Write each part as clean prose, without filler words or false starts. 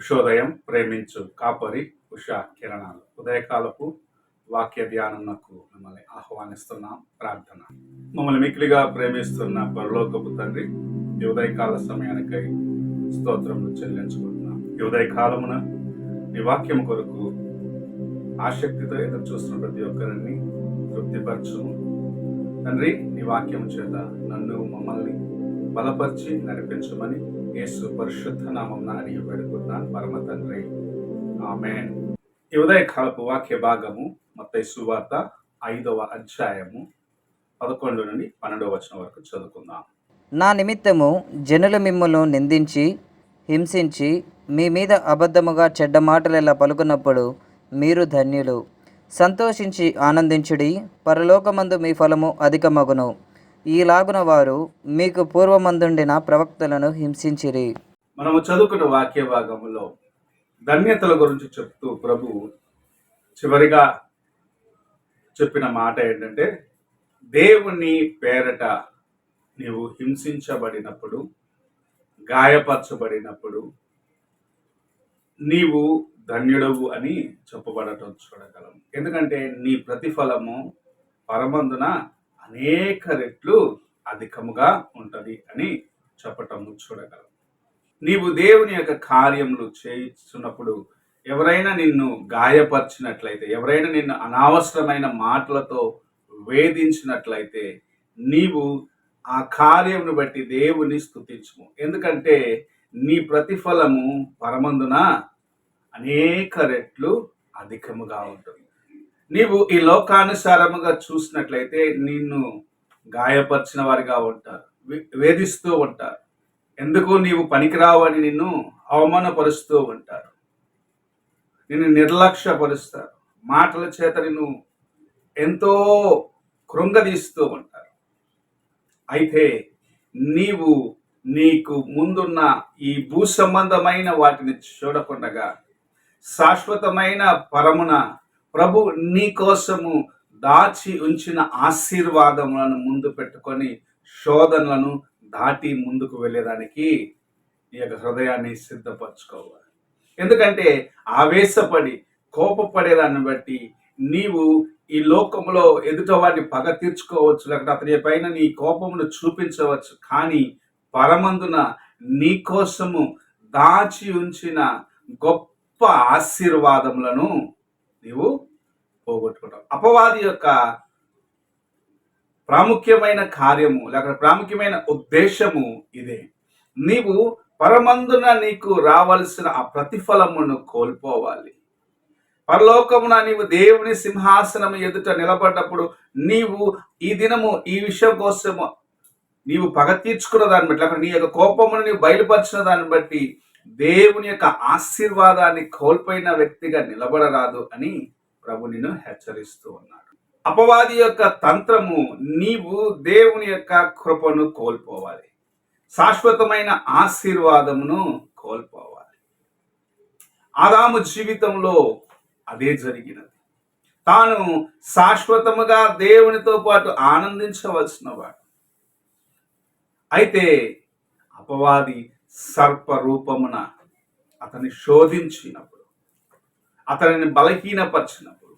ఉషోదయం ప్రేమించు కాపరి ఉషా కిరణాలు ఉదయకాలపు వాక్య ధ్యానంకు మిమ్మల్ని ఆహ్వానిస్తున్నాం. ప్రార్థన. మమ్మల్ని మిక్కిలిగా ప్రేమిస్తున్న పరలోకపు తండ్రి, ఈ ఉదయకాల సమయానికై స్తోత్రములు చెల్లించుకుంటున్నాం. ఈ ఉదయకాలమున నీ వాక్యం కొరకు ఆసక్తితో ఎదురు చూస్తున్న ప్రతి ఒక్కరిని తృప్తిపరచుము తండ్రి. నీ వాక్యం చేత నన్ను మమ్మల్ని బలపరిచి నడిపించమని యేసు పరిశుద్ధ నామమున అడిగి వేడుకున్నాను పరమ తండ్రి, ఆమేన్. ఈ ఉదయకాలపు వాక్య భాగము మత్తయి సువార్త 5వ అధ్యాయము 11 నుండి 12వ వచనం వరకు చదువుకుందాం. నా నిమిత్తము జనులు మిమ్మును నిందించి హింసించి మీ మీద అబద్ధముగా చెడ్డ మాటలెలా పలుకున్నప్పుడు మీరు ధన్యులు. సంతోషించి ఆనందించుడి, పరలోకమందు మీ ఫలము అధికమగును. ఈలాగున వారు మీకు పూర్వమందుండిన ప్రవక్తలను హింసించిరి. మనము చదువుకున్న వాక్య భాగంలో ధన్యతల గురించి చెప్తూ ప్రభు చివరిగా చెప్పిన మాట ఏంటంటే, దేవుని పేరట నీవు హింసించబడినప్పుడు, గాయపరచబడినప్పుడు నీవు ధన్యుడవు అని చెప్పబడటం చూడగలం. ఎందుకంటే నీ ప్రతిఫలము పరమందున అనేక రెట్లు అధికముగా ఉంటది అని చెప్పటం చూడగలం. నీవు దేవుని యొక్క కార్యములు చేస్తున్నప్పుడు ఎవరైనా నిన్ను గాయపరిచినట్లయితే, ఎవరైనా నిన్ను అనవసరమైన మాటలతో వేధించినట్లయితే నీవు ఆ కార్యమును బట్టి దేవుని స్తుతించుము. ఎందుకంటే నీ ప్రతిఫలము పరమందున అనేక రెట్లు అధికముగా ఉంటుంది. నీవు ఈ లోకానుసారముగా చూసినట్లయితే నిన్ను గాయపరిచిన వారిగా ఉంటారు, వేధిస్తూ ఉంటారు. ఎందుకు నీవు పనికిరావు అని నిన్ను అవమానపరుస్తూ ఉంటారు, నిన్ను నిర్లక్ష్యపరుస్తారు, మాటల చేత నిన్ను ఎంతో కృంగదీస్తూ ఉంటారు. అయితే నీవు నీకు ముందున్న ఈ భూ సంబంధమైన వాటిని చూడకుండగా శాశ్వతమైన పరమున ప్రభు నీ కోసము దాచి ఉంచిన ఆశీర్వాదములను ముందు పెట్టుకొని శోధనలను దాటి ముందుకు వెళ్ళేదానికి నీ యొక్క హృదయాన్ని సిద్ధపరచుకోవాలి. ఎందుకంటే ఆవేశపడి కోపపడేదాన్ని బట్టి నీవు ఈ లోకంలో ఎదుట వాడిని పగ తీర్చుకోవచ్చు, లేకపోతే అతని పైన నీ కోపమును చూపించవచ్చు. కానీ పరమందున నీ కోసము దాచి ఉంచిన గొప్ప ఆశీర్వాదములను నీవు పోగొట్టుకుంటావు. అపవాది యొక్క ప్రాముఖ్యమైన కార్యము లేక ప్రాముఖ్యమైన ఉద్దేశము ఇదే. నీవు పరమందున నీకు రావాల్సిన ఆ ప్రతిఫలమును కోల్పోవాలి. పరలోకమున నీవు దేవుని సింహాసనం ఎదుట నిలబడ్డప్పుడు నీవు ఈ దినము ఈ విషయం కోసము నీవు పగ తీర్చుకున్న దాన్ని బట్టి, లేకపోతే నీ యొక్క కోపమును నీవు బయలుపరిచిన దాన్ని బట్టి దేవుని యొక్క ఆశీర్వాదాన్ని కోల్పోయిన వ్యక్తిగా నిలబడరాదు అని ప్రభు నిన్ను హెచ్చరిస్తూ ఉన్నాడు. అపవాది యొక్క తంత్రము, నీవు దేవుని యొక్క కృపను కోల్పోవాలి, శాశ్వతమైన ఆశీర్వాదమును కోల్పోవాలి. ఆదాము జీవితంలో అదే జరిగినది. తాను శాశ్వతముగా దేవునితో పాటు ఆనందించవలసిన వాడు. అయితే అపవాది సర్ప రూపమున అతన్ని శోధించినప్పుడు, అతనిని బలహీనపరిచినప్పుడు,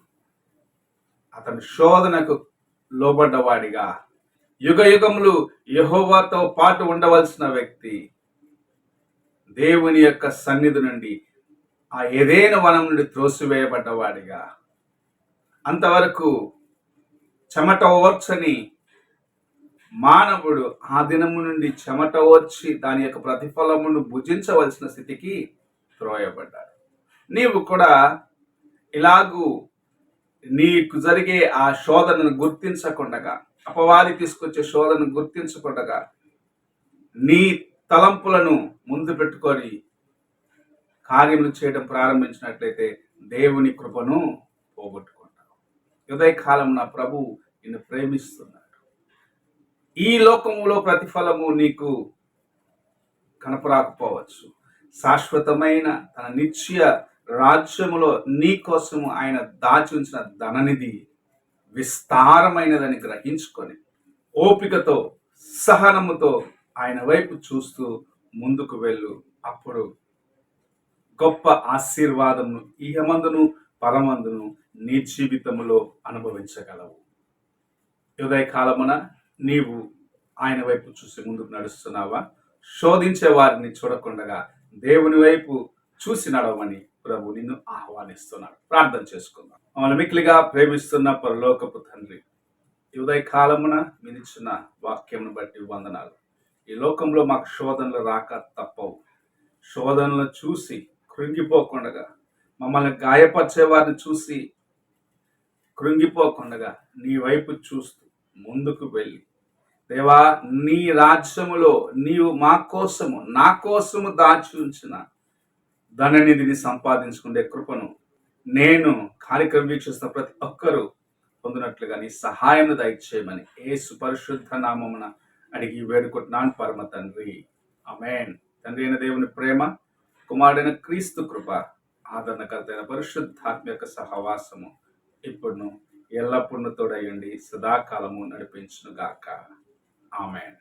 అతని శోధనకు లోబడ్డవాడిగా యుగ యుగములు యెహోవాతో పాటు ఉండవలసిన వ్యక్తి దేవుని యొక్క సన్నిధి నుండి ఆ ఏదైనా వనం నుండి త్రోసివేయబడ్డవాడిగా, అంతవరకు చెమట ఓర్చని మానవుడు ఆ దినము నుండి చెమట ఓర్చి దాని యొక్క ప్రతిఫలమును భుజించవలసిన స్థితికి త్రోయబడ్డాడు. నీవు కూడా ఇలాగూ నీకు జరిగే ఆ శోధనను గుర్తించకుండగా, అపవాది తీసుకొచ్చే శోధనను గుర్తించకుండగా నీ తలంపులను ముందు పెట్టుకొని కార్యములు చేయడం ప్రారంభించినట్లయితే దేవుని కృపను పోగొట్టుకుంటావు. ఉదయకాలం నా ప్రభు నిన్ను ప్రేమిస్తున్నాడు. ఈ లోకములో ప్రతిఫలము నీకు కనపరాకపోవచ్చు, శాశ్వతమైన తన నిత్య రాజ్యములో నీ కోసము ఆయన దాచి ఉంచిన ధననిధి విస్తారమైనదని గ్రహించుకొని ఓపికతో సహనముతో ఆయన వైపు చూస్తూ ముందుకు వెళ్ళు. అప్పుడు గొప్ప ఆశీర్వాదమును ఇహమందును పరమందును నీ జీవితములో అనుభవించగలవు. ఉదయ కాలమున నీవు ఆయన వైపు చూసి ముందుకు నడుస్తున్నావా? శోధించే వారిని చూడకుండా దేవుని వైపు చూసి నడవమని ప్రభు నిన్ను ఆహ్వానిస్తున్నాడు. ప్రార్థన చేసుకుందాం. మమ్మల్ని మిక్కిలిగా ప్రేమిస్తున్న పరలోకపు తండ్రి, ఈ ఉదయ కాలమున మీరిచ్చిన వాక్యమును బట్టి వందనాలు. ఈ లోకంలో మాకు శోధనలు రాక తప్పవు. శోధనలు చూసి కృంగిపోకుండా, మమ్మల్ని గాయపరిచే వారిని చూసి కృంగిపోకుండా నీ వైపు చూస్తూ ముందుకు వెళ్ళి, దేవా, నీ రాజ్యములో నీవు మా కోసము నా కోసము దాచి ఉంచిన ధననిధిని సంపాదించుకునే కృపను నేను కార్యక్రమం వీక్షిస్తున్న ప్రతి ఒక్కరూ పొందినట్లుగా నీ సహాయం దయచేయమని యేసు పరిశుద్ధ నామమున అడిగి వేడుకుంటున్నాను పరమ తండ్రి. ఆమేన్. తండ్రి అయిన దేవుని ప్రేమ, కుమారుడైన క్రీస్తు కృప, ఆదరణకర్త అయిన పరిశుద్ధాత్మ యొక్క సహవాసము ఇప్పుడును ఎల్లప్పుడూ తోడయ్యండి సదాకాలము నడిపించును గాక. ఆమేన్.